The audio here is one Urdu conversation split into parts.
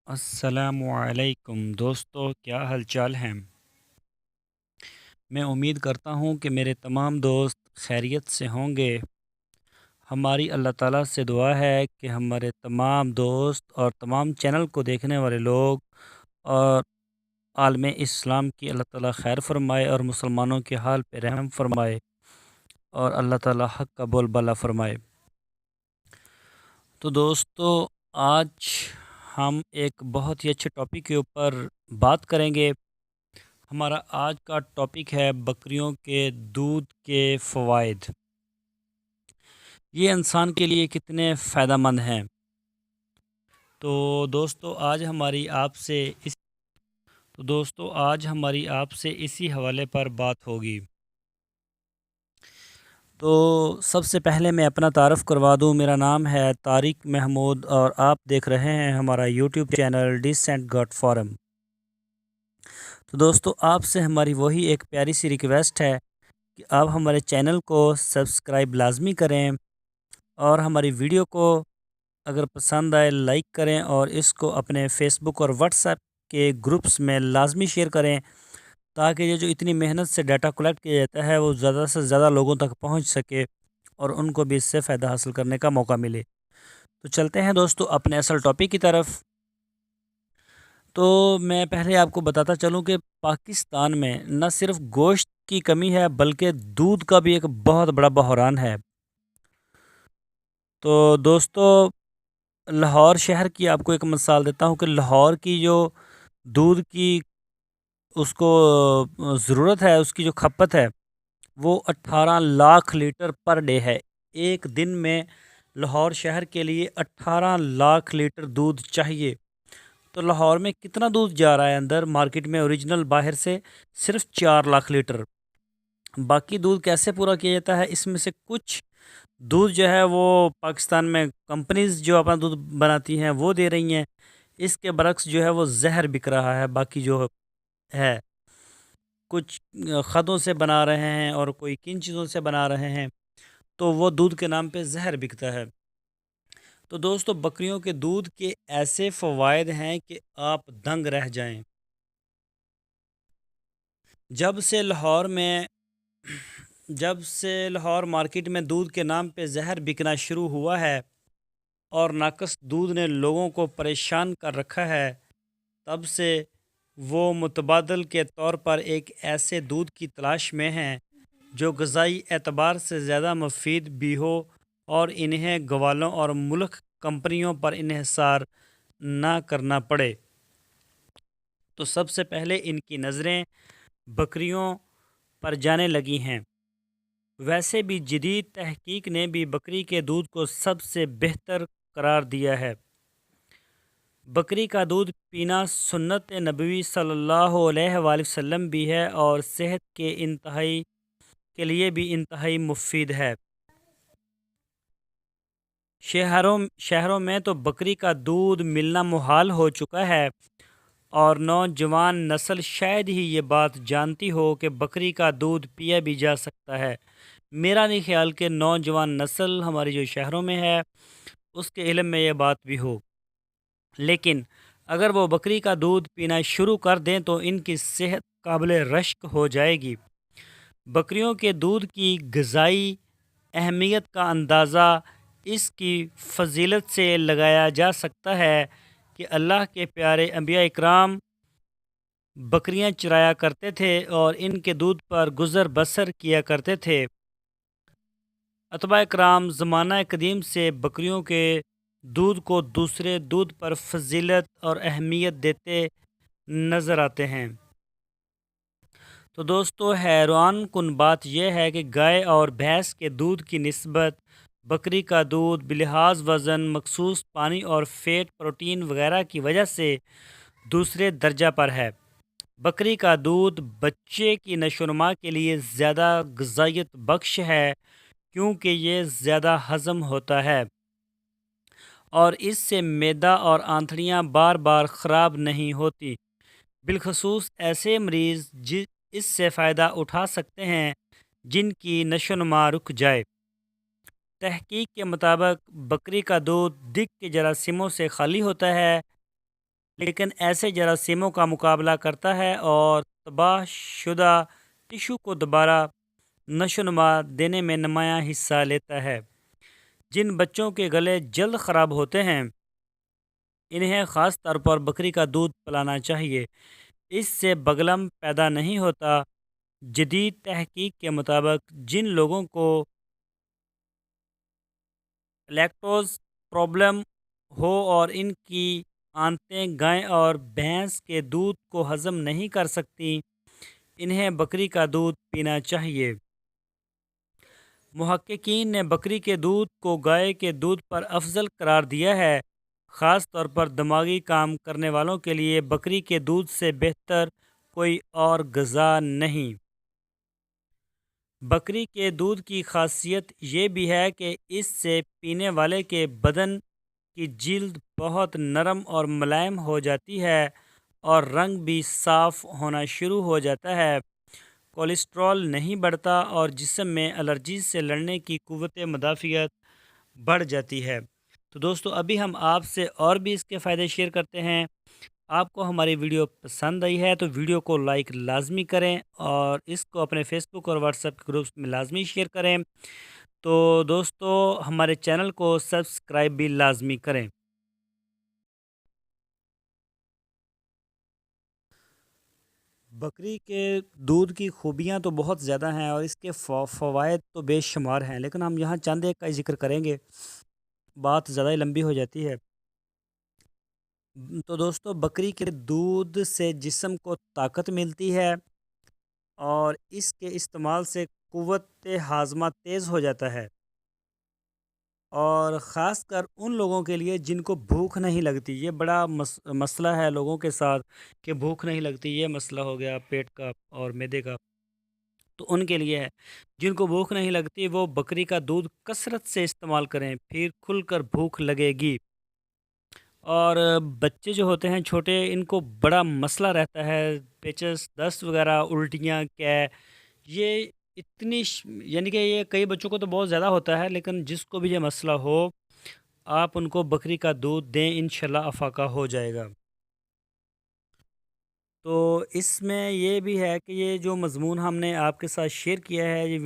السلام علیکم دوستو، کیا حال چال ہیں؟ میں امید کرتا ہوں کہ میرے تمام دوست خیریت سے ہوں گے۔ ہماری اللہ تعالیٰ سے دعا ہے کہ ہمارے تمام دوست اور تمام چینل کو دیکھنے والے لوگ اور عالم اسلام کی اللہ تعالیٰ خیر فرمائے اور مسلمانوں کے حال پہ رحم فرمائے اور اللہ تعالیٰ حق کا بول بالا فرمائے۔ تو دوستو، آج ہم ایک بہت ہی اچھے ٹاپک کے اوپر بات کریں گے۔ ہمارا آج کا ٹاپک ہے بکریوں کے دودھ کے فوائد۔ یہ انسان کے لیے کتنے فائدہ مند ہیں۔ تو دوستو آج ہماری آپ سے اسی حوالے پر بات ہوگی۔ تو سب سے پہلے میں اپنا تعارف کروا دوں۔ میرا نام ہے طارق محمود اور آپ دیکھ رہے ہیں ہمارا YouTube channel decent God form. تو دوستو، آپ سے ہماری وہی ایک پیاری سی ریکویسٹ ہے کہ آپ ہمارے چینل کو سبسکرائب لازمی کریں اور ہماری ویڈیو کو اگر پسند آئے لائک کریں اور اس کو اپنے فیس بک اور واٹس ایپ کے گروپس میں لازمی شیئر کریں، تاکہ یہ جو اتنی محنت سے ڈیٹا کلیکٹ کیا جاتا ہے وہ زیادہ سے زیادہ لوگوں تک پہنچ سکے اور ان کو بھی اس سے فائدہ حاصل کرنے کا موقع ملے۔ تو چلتے ہیں دوستو اپنے اصل ٹاپک کی طرف۔ تو میں پہلے آپ کو بتاتا چلوں کہ پاکستان میں نہ صرف گوشت کی کمی ہے بلکہ دودھ کا بھی ایک بہت بڑا بحران ہے۔ تو دوستو، لاہور شہر کی آپ کو ایک مثال دیتا ہوں کہ لاہور کی جو دودھ کی اس کو ضرورت ہے، اس کی جو کھپت ہے وہ 18 لاکھ لیٹر پر ڈے ہے۔ ایک دن میں لاہور شہر کے لیے 18 لاکھ لیٹر دودھ چاہیے۔ تو لاہور میں کتنا دودھ جا رہا ہے اندر مارکیٹ میں اوریجنل باہر سے؟ صرف 4 لاکھ لیٹر۔ باقی دودھ کیسے پورا کیا جاتا ہے؟ اس میں سے کچھ دودھ جو ہے وہ پاکستان میں کمپنیز جو اپنا دودھ بناتی ہیں وہ دے رہی ہیں، اس کے برعکس جو ہے وہ زہر بک رہا ہے۔ باقی جو ہے کچھ خدوں سے بنا رہے ہیں اور کوئی کن چیزوں سے بنا رہے ہیں، تو وہ دودھ کے نام پہ زہر بکتا ہے۔ تو دوستو، بکریوں کے دودھ کے ایسے فوائد ہیں کہ آپ دنگ رہ جائیں۔ جب سے لاہور مارکیٹ میں دودھ کے نام پہ زہر بکنا شروع ہوا ہے اور ناقص دودھ نے لوگوں کو پریشان کر رکھا ہے، تب سے وہ متبادل کے طور پر ایک ایسے دودھ کی تلاش میں ہیں جو غذائی اعتبار سے زیادہ مفید بھی ہو اور انہیں گوالوں اور ملک کمپنیوں پر انحصار نہ کرنا پڑے۔ تو سب سے پہلے ان کی نظریں بکریوں پر جانے لگی ہیں۔ ویسے بھی جدید تحقیق نے بھی بکری کے دودھ کو سب سے بہتر قرار دیا ہے۔ بکری کا دودھ پینا سنت نبوی صلی اللہ علیہ وآلہ وسلم بھی ہے اور صحت کے لیے بھی انتہائی مفید ہے۔ شہروں میں تو بکری کا دودھ ملنا محال ہو چکا ہے اور نوجوان نسل شاید ہی یہ بات جانتی ہو کہ بکری کا دودھ پیا بھی جا سکتا ہے۔ میرا نہیں خیال کہ نوجوان نسل ہماری جو شہروں میں ہے اس کے علم میں یہ بات بھی ہو، لیکن اگر وہ بکری کا دودھ پینا شروع کر دیں تو ان کی صحت قابل رشک ہو جائے گی۔ بکریوں کے دودھ کی غذائی اہمیت کا اندازہ اس کی فضیلت سے لگایا جا سکتا ہے کہ اللہ کے پیارے انبیاء اکرام بکریاں چرایا کرتے تھے اور ان کے دودھ پر گزر بسر کیا کرتے تھے۔ اتباع کرام زمانہ قدیم سے بکریوں کے دودھ کو دوسرے دودھ پر فضیلت اور اہمیت دیتے نظر آتے ہیں۔ تو دوستو، حیران کن بات یہ ہے کہ گائے اور بھینس کے دودھ کی نسبت بکری کا دودھ بلحاظ وزن، مخصوص پانی اور فیٹ، پروٹین وغیرہ کی وجہ سے دوسرے درجہ پر ہے۔ بکری کا دودھ بچے کی نشو و نما کے لیے زیادہ غذائیت بخش ہے کیونکہ یہ زیادہ ہضم ہوتا ہے اور اس سے معدہ اور آنتڑیاں بار بار خراب نہیں ہوتی۔ بالخصوص ایسے مریض اس سے فائدہ اٹھا سکتے ہیں جن کی نشو و نما رک جائے۔ تحقیق کے مطابق بکری کا دودھ دق کے جراثیموں سے خالی ہوتا ہے لیکن ایسے جراثیموں کا مقابلہ کرتا ہے اور تباہ شدہ ٹشو کو دوبارہ نشو و نما دینے میں نمایاں حصہ لیتا ہے۔ جن بچوں کے گلے جلد خراب ہوتے ہیں انہیں خاص طور پر بکری کا دودھ پلانا چاہیے، اس سے بگلم پیدا نہیں ہوتا۔ جدید تحقیق کے مطابق جن لوگوں کو لیکٹوز پرابلم ہو اور ان کی آنتیں گائے اور بھینس کے دودھ کو ہضم نہیں کر سکتی انہیں بکری کا دودھ پینا چاہیے۔ محققین نے بکری کے دودھ کو گائے کے دودھ پر افضل قرار دیا ہے، خاص طور پر دماغی کام کرنے والوں کے لیے بکری کے دودھ سے بہتر کوئی اور غذا نہیں۔ بکری کے دودھ کی خاصیت یہ بھی ہے کہ اس سے پینے والے کے بدن کی جلد بہت نرم اور ملائم ہو جاتی ہے اور رنگ بھی صاف ہونا شروع ہو جاتا ہے۔ کولیسٹرول نہیں بڑھتا اور جسم میں الرجی سے لڑنے کی قوت مدافعت بڑھ جاتی ہے۔ تو دوستو ابھی ہم آپ سے اور بھی اس کے فائدے شیئر کرتے ہیں۔ آپ کو ہماری ویڈیو پسند آئی ہے تو ویڈیو کو لائک لازمی کریں اور اس کو اپنے فیس بک اور واٹس ایپ گروپس میں لازمی شیئر کریں۔ تو دوستو ہمارے چینل کو سبسکرائب بھی لازمی کریں۔ بکری کے دودھ کی خوبیاں تو بہت زیادہ ہیں اور اس کے فوائد تو بے شمار ہیں، لیکن ہم یہاں چند ایک کا ذکر کریں گے، بات زیادہ ہی لمبی ہو جاتی ہے۔ تو دوستو بکری کے دودھ سے جسم کو طاقت ملتی ہے اور اس کے استعمال سے قوت ہاضمہ تیز ہو جاتا ہے، اور خاص کر ان لوگوں کے لیے جن کو بھوک نہیں لگتی۔ یہ بڑا مسئلہ ہے لوگوں کے ساتھ کہ بھوک نہیں لگتی، یہ مسئلہ ہو گیا پیٹ کا اور معدے کا، تو ان کے لیے ہے۔ جن کو بھوک نہیں لگتی وہ بکری کا دودھ کثرت سے استعمال کریں، پھر کھل کر بھوک لگے گی۔ اور بچے جو ہوتے ہیں چھوٹے، ان کو بڑا مسئلہ رہتا ہے، پیچس دست وغیرہ، الٹیاں، یہ یعنی کہ یہ کئی بچوں کو تو بہت زیادہ ہوتا ہے، لیکن جس کو بھی یہ مسئلہ ہو آپ ان کو بکری کا دودھ دیں، انشاءاللہ افاقہ ہو جائے گا۔ تو اس میں یہ بھی ہے کہ یہ جو مضمون ہم نے آپ کے ساتھ شیئر کیا ہے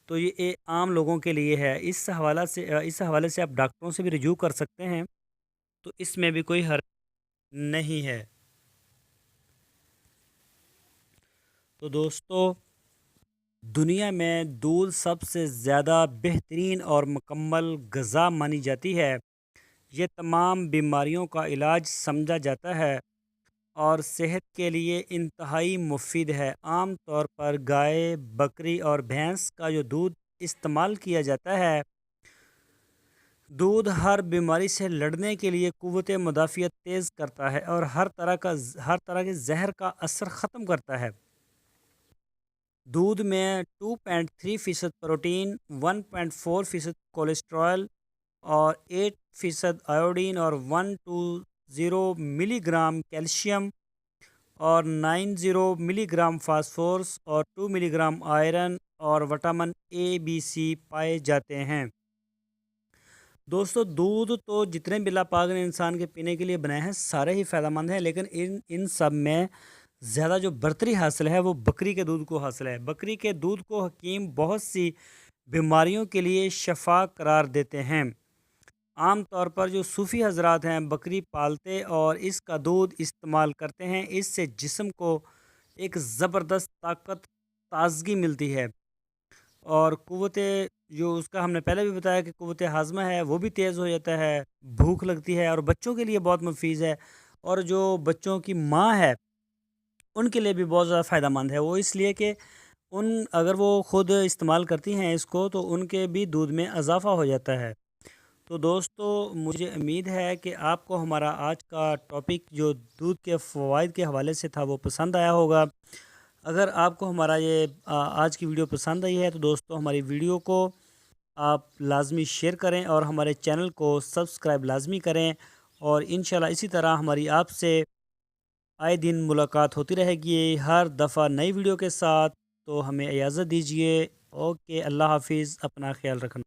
تو یہ عام لوگوں کے لیے ہے۔ اس حوالے سے آپ ڈاکٹروں سے بھی رجوع کر سکتے ہیں، تو اس میں بھی کوئی حرج نہیں ہے۔ تو دوستو دنیا میں دودھ سب سے زیادہ بہترین اور مکمل غذا مانی جاتی ہے۔ یہ تمام بیماریوں کا علاج سمجھا جاتا ہے اور صحت کے لیے انتہائی مفید ہے۔ عام طور پر گائے، بکری اور بھینس کا جو دودھ استعمال کیا جاتا ہے، دودھ ہر بیماری سے لڑنے کے لیے قوت مدافعت تیز کرتا ہے اور ہر طرح کے زہر کا اثر ختم کرتا ہے۔ دودھ میں 2.3% پروٹین، 1.4% کولیسٹرول اور 8% آیوڈین اور 120 ملی گرام کیلشیم اور 90 ملی گرام فاسفورس اور 2 ملی گرام آئرن اور وٹامن اے بی سی پائے جاتے ہیں۔ دوستو دودھ تو جتنے بھی اللہ پاک نے انسان کے پینے کے لیے بنائے ہیں سارے ہی فائدہ مند ہیں، لیکن ان سب میں زیادہ جو برتری حاصل ہے وہ بکری کے دودھ کو حاصل ہے۔ بکری کے دودھ کو حکیم بہت سی بیماریوں کے لیے شفا قرار دیتے ہیں۔ عام طور پر جو صوفی حضرات ہیں بکری پالتے اور اس کا دودھ استعمال کرتے ہیں، اس سے جسم کو ایک زبردست طاقت، تازگی ملتی ہے اور قوت جو اس کا ہم نے پہلے بھی بتایا کہ قوت ہاضمہ ہے وہ بھی تیز ہو جاتا ہے، بھوک لگتی ہے اور بچوں کے لیے بہت مفید ہے، اور جو بچوں کی ماں ہے ان کے لیے بھی بہت زیادہ فائدہ مند ہے۔ وہ اس لیے کہ اگر وہ خود استعمال کرتی ہیں اس کو تو ان کے بھی دودھ میں اضافہ ہو جاتا ہے۔ تو دوستو مجھے امید ہے کہ آپ کو ہمارا آج کا ٹاپک جو دودھ کے فوائد کے حوالے سے تھا وہ پسند آیا ہوگا۔ اگر آپ کو ہمارا یہ آج کی ویڈیو پسند آئی ہے تو دوستو ہماری ویڈیو کو آپ لازمی شیئر کریں اور ہمارے چینل کو سبسکرائب لازمی کریں، اور انشاءاللہ اسی طرح ہماری آپ سے آئے دن ملاقات ہوتی رہے گی ہر دفعہ نئی ویڈیو کے ساتھ۔ تو ہمیں اجازت دیجیے۔ اوکے، اللہ حافظ، اپنا خیال رکھنا۔